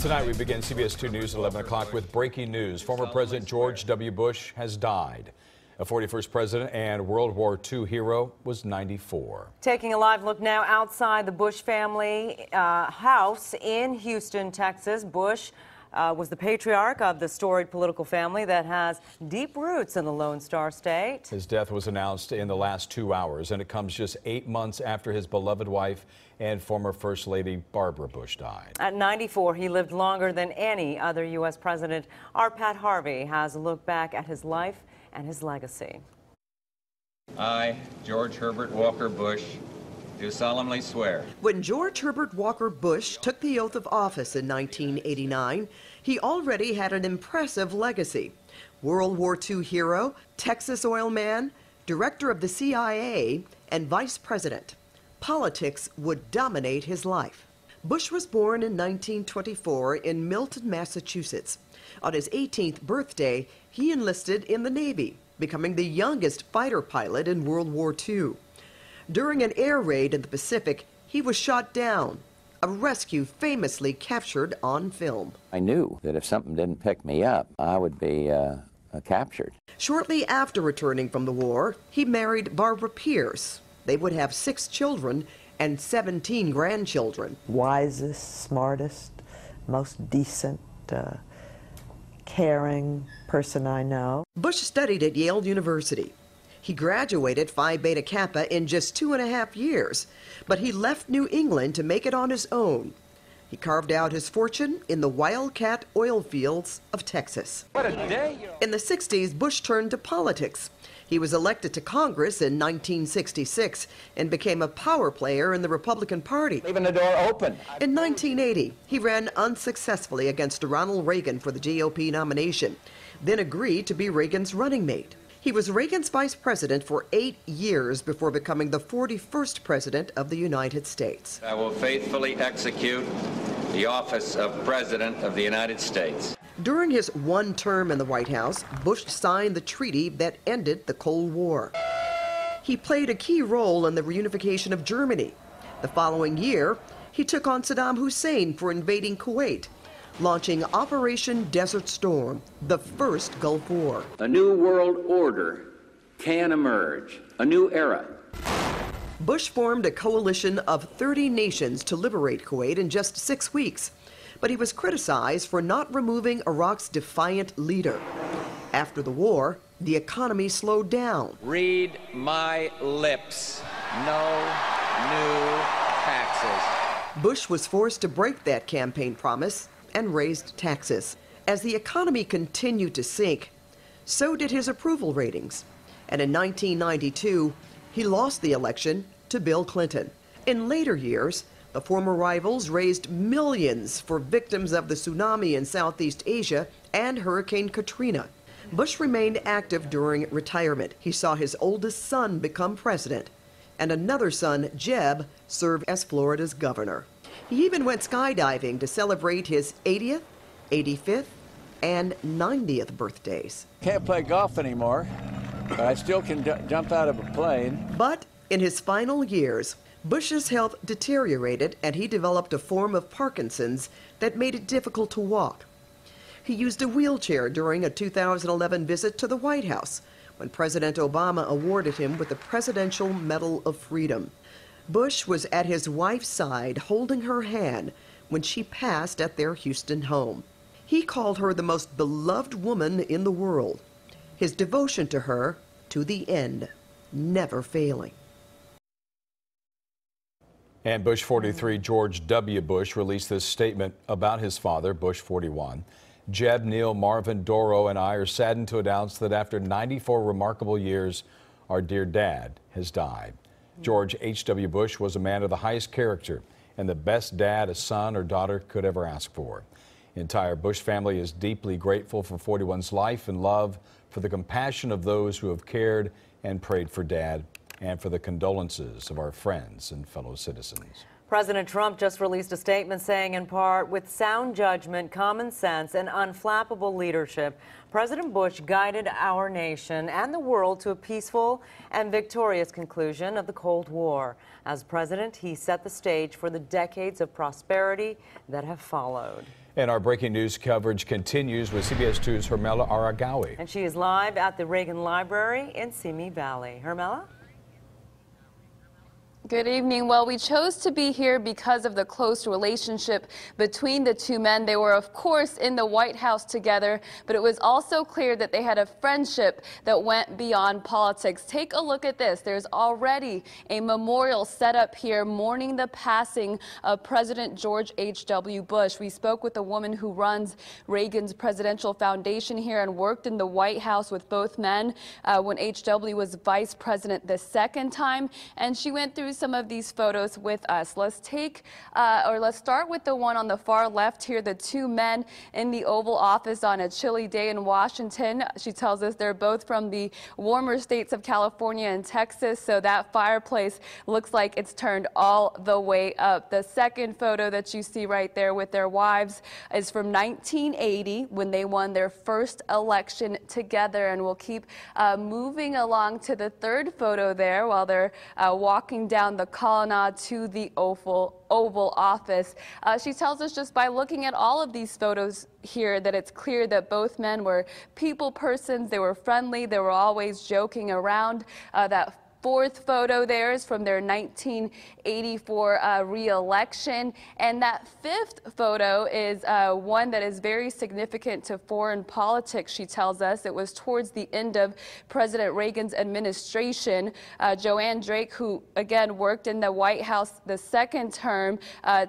Tonight we begin CBS 2 News at 11 o'clock with breaking news. Former President George W. Bush has died. A 41st president and World War II hero was 94. Taking a live look now outside the Bush family house in Houston, Texas. Bush was the patriarch of the storied political family that has deep roots in the Lone Star State. His death was announced in the last 2 hours, and it comes just 8 months after his beloved wife and former First Lady Barbara Bush died. At 94, he lived longer than any other U.S. president. Our Pat Harvey has a look back at his life and his legacy. I, George Herbert Walker Bush, do solemnly swear. When George Herbert Walker Bush took the oath of office in 1989, he already had an impressive legacy. World War II hero, Texas oil man, director of the CIA, and vice president. Politics would dominate his life. Bush was born in 1924 in Milton, Massachusetts. On his 18th birthday, he enlisted in the Navy, becoming the youngest fighter pilot in World War II. During an air raid in the Pacific, he was shot down, a rescue famously captured on film. I knew that if something didn't pick me up, I would be captured. Shortly after returning from the war, he married Barbara Pierce. They would have 6 children and 17 grandchildren. Wisest, smartest, most decent, caring person I know. Bush studied at Yale University. He graduated Phi Beta Kappa in just 2.5 years, but he left New England to make it on his own. He carved out his fortune in the wildcat oil fields of Texas. What a day! In the 60s, Bush turned to politics. He was elected to Congress in 1966 and became a power player in the Republican Party. Leaving the door open. In 1980, he ran unsuccessfully against Ronald Reagan for the GOP nomination, then agreed to be Reagan's running mate. He was Reagan's vice president for 8 years before becoming the 41st president of the United States. I will faithfully execute the office of President of the United States. During his one term in the White House, Bush signed the treaty that ended the Cold War. He played a key role in the reunification of Germany. The following year, he took on Saddam Hussein for invading Kuwait, launching Operation Desert Storm, the first Gulf War. A new world order can emerge, a new era. Bush formed a coalition of 30 nations to liberate Kuwait in just 6 weeks, but he was criticized for not removing Iraq's defiant leader. After the war, the economy slowed down. Read my lips. No new taxes. Bush was forced to break that campaign promise and raised taxes. As the economy continued to sink, so did his approval ratings. And in 1992, he lost the election to Bill Clinton. In later years, the former rivals raised millions for victims of the tsunami in Southeast Asia and Hurricane Katrina. Bush remained active during retirement. He saw his oldest son become president, and another son, Jeb, serve as Florida's governor. He even went skydiving to celebrate his 80th, 85th, and 90th birthdays. Can't play golf anymore, but I still can jump out of a plane. But in his final years, Bush's health deteriorated and he developed a form of Parkinson's that made it difficult to walk. He used a wheelchair during a 2011 visit to the White House when President Obama awarded him with the Presidential Medal of Freedom. Bush was at his wife's side holding her hand when she passed at their Houston home. He called her the most beloved woman in the world. His devotion to her, to the end, never failing. And Bush 43 George W. Bush released this statement about his father, Bush 41. Jeb, Neil, Marvin, Doro, and I are saddened to announce that after 94 remarkable years, our dear dad has died. George H.W. Bush was a man of the highest character and the best dad a son or daughter could ever ask for. The entire Bush family is deeply grateful for 41's life and love, for the compassion of those who have cared and prayed for Dad, and for the condolences of our friends and fellow citizens. President Trump just released a statement saying, in part, with sound judgment, common sense, and unflappable leadership, President Bush guided our nation and the world to a peaceful and victorious conclusion of the Cold War. As president, he set the stage for the decades of prosperity that have followed. And our breaking news coverage continues with CBS 2's Hermela Aragawi. And she is live at the Reagan Library in Simi Valley. Hermela? Good evening. Well, we chose to be here because of the close relationship between the two men. They were, of course, in the White House together, but it was also clear that they had a friendship that went beyond politics. Take a look at this. There's already a memorial set up here mourning the passing of President George H.W. Bush. We spoke with a woman who runs Reagan's Presidential Foundation here and worked in the White House with both men when H.W. was vice president the second time, and she went through some of these photos with us. Let's start with the one on the far left here, the two men in the Oval Office on a chilly day in Washington. She tells us they're both from the warmer states of California and Texas, so that fireplace looks like it's turned all the way up. The second photo that you see right there with their wives is from 1980 when they won their first election together, and we'll keep moving along to the third photo there while they're walking down the colonnade to the Oval Office. She tells us just by looking at all of these photos here that it's clear that both men were people persons. They were friendly. They were always joking around. That fourth photo there is from their 1984 re-election, and that fifth photo is one that is very significant to foreign politics. She tells us it was towards the end of President Reagan's administration. Joanne Drake, who again worked in the White House the second term,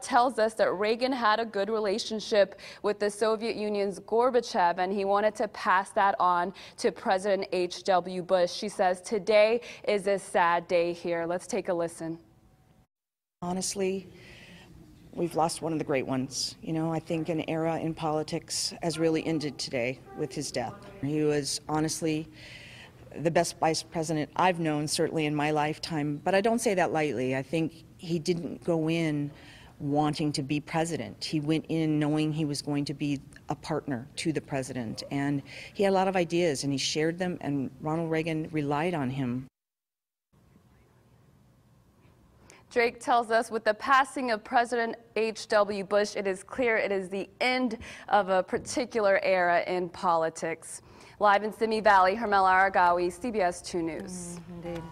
tells us that Reagan had a good relationship with the Soviet Union's Gorbachev, and he wanted to pass that on to President H.W. Bush. She says today is a sad day here. Let's take a listen. Honestly, we've lost one of the great ones. You know, I think an era in politics has really ended today with his death. He was honestly the best vice president I've known, certainly in my lifetime, but I don't say that lightly. I think he didn't go in wanting to be president. He went in knowing he was going to be a partner to the president, and he had a lot of ideas and he shared them, and Ronald Reagan relied on him. Drake tells us with the passing of President H.W. Bush, it is clear it is the end of a particular era in politics. Live in Simi Valley, Hermela Aragawi, CBS 2 News. Indeed.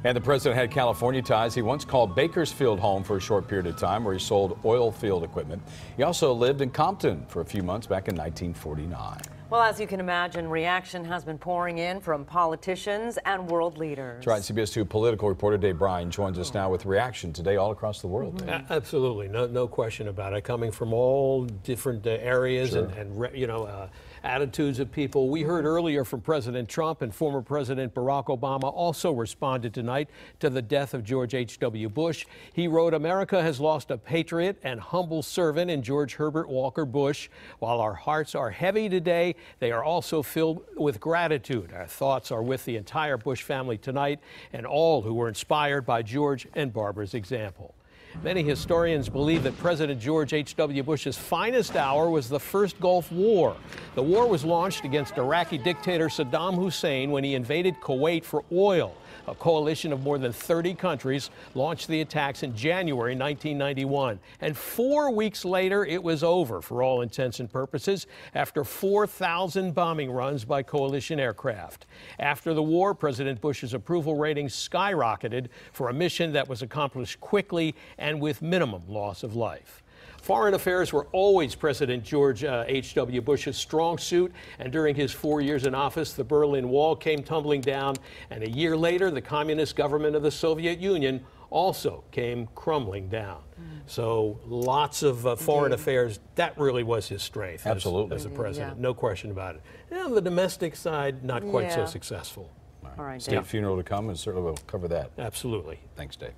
And the president had California ties. He once called Bakersfield home for a short period of time where he sold oil field equipment. He also lived in Compton for a few months back in 1949. Well, as you can imagine, reaction has been pouring in from politicians and world leaders. That's right. CBS 2 political reporter Dave Bryan joins us now with reaction today all across the world. Absolutely. No question about it. Coming from all different areas. Sure. and attitudes of people. We heard earlier from President Trump, and former President Barack Obama also responded tonight to the death of George H.W. Bush. He wrote, "America has lost a patriot and humble servant in George Herbert Walker Bush. While our hearts are heavy today, they are also filled with gratitude. Our thoughts are with the entire Bush family tonight and all who were inspired by George and Barbara's example." Many historians believe that President George H.W. Bush's finest hour was the first Gulf War. The war was launched against Iraqi dictator Saddam Hussein when he invaded Kuwait for oil. A coalition of more than 30 countries launched the attacks in January 1991. And 4 weeks later, it was over for all intents and purposes after 4,000 bombing runs by coalition aircraft. After the war, President Bush's approval ratings skyrocketed for a mission that was accomplished quickly and with minimum loss of life. Foreign affairs were always President George H.W. Bush's strong suit, and during his 4 years in office, the Berlin Wall came tumbling down, and a year later, the communist government of the Soviet Union also came crumbling down. So lots of foreign affairs, that really was his strength. Absolutely. As a president, no question about it. And on the domestic side, not quite so successful. All right, State funeral to come, and certainly we'll cover that. Absolutely. Thanks, Dave.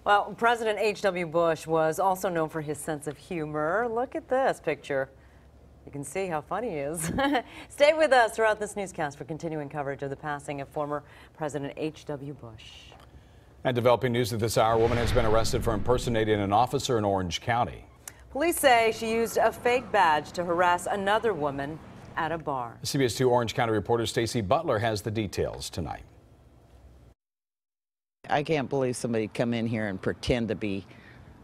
Well, President H.W. Bush was also known for his sense of humor. Look at this picture. You can see how funny he is. Stay with us throughout this newscast for continuing coverage of the passing of former President H.W. Bush. And developing news at this hour, a woman has been arrested for impersonating an officer in Orange County. Police say she used a fake badge to harass another woman at a bar. CBS 2 Orange County reporter Stacy Butler has the details tonight. I can't believe somebody come in here and pretend to be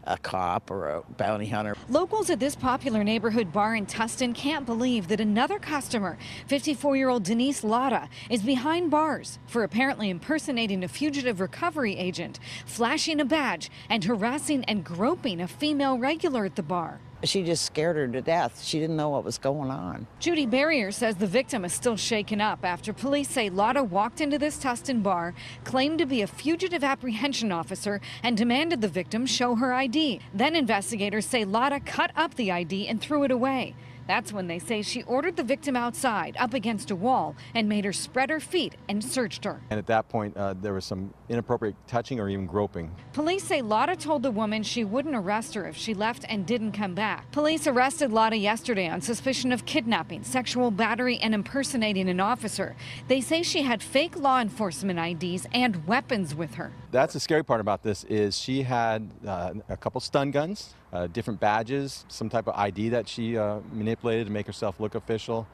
a cop or a bounty hunter. Locals at this popular neighborhood bar in Tustin can't believe that another customer, 54-year-old Denise Lotta, is behind bars for apparently impersonating a fugitive recovery agent, flashing a badge, and harassing and groping a female regular at the bar. She just scared her to death. She didn't know what was going on. Judy Barrier says the victim is still shaken up after police say Lotta walked into this Tustin bar, claimed to be a fugitive apprehension officer, and demanded the victim show her ID. Then investigators say Lotta cut up the ID and threw it away. That's when they say she ordered the victim outside, up against a wall, and made her spread her feet and searched her. And at that point, there was some inappropriate touching or even groping. Police say Lotta told the woman she wouldn't arrest her if she left and didn't come back. Police arrested Lotta yesterday on suspicion of kidnapping, sexual battery, and impersonating an officer. They say she had fake law enforcement IDs and weapons with her. That's the scary part about this is she had a couple stun guns, different badges, some type of ID that she manipulated to make herself look official.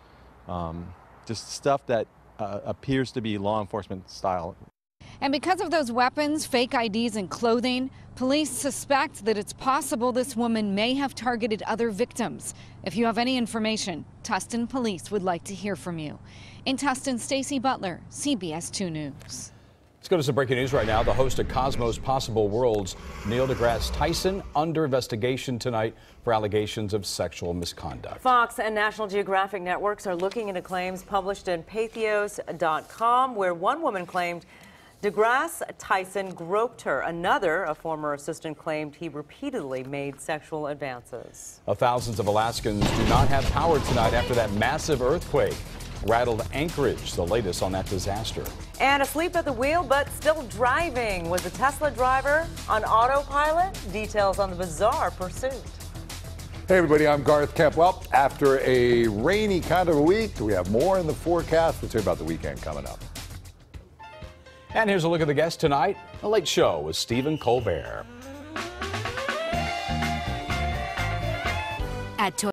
Just stuff that appears to be law enforcement style. And because of those weapons, fake IDs, and clothing, police suspect that it's possible this woman may have targeted other victims. If you have any information, Tustin police would like to hear from you. In Tustin, Stacey Butler, CBS 2 News. Let's go to some breaking news right now. The host of Cosmos Possible Worlds, Neil deGrasse Tyson, under investigation tonight for allegations of sexual misconduct. Fox and National Geographic networks are looking into claims published in Pathos.com, where one woman claimed deGrasse Tyson groped her. Another, a former assistant, claimed he repeatedly made sexual advances. Thousands of Alaskans do not have power tonight after that massive earthquake rattled Anchorage. The latest on that disaster. And asleep at the wheel but still driving was a Tesla driver on autopilot. Details on the bizarre pursuit. Hey everybody, I'm Garth Kemp. Well, after a rainy kind of a week, we have more in the forecast. Let's hear about the weekend coming up. And here's a look at the guests tonight. The Late Show with Stephen Colbert. At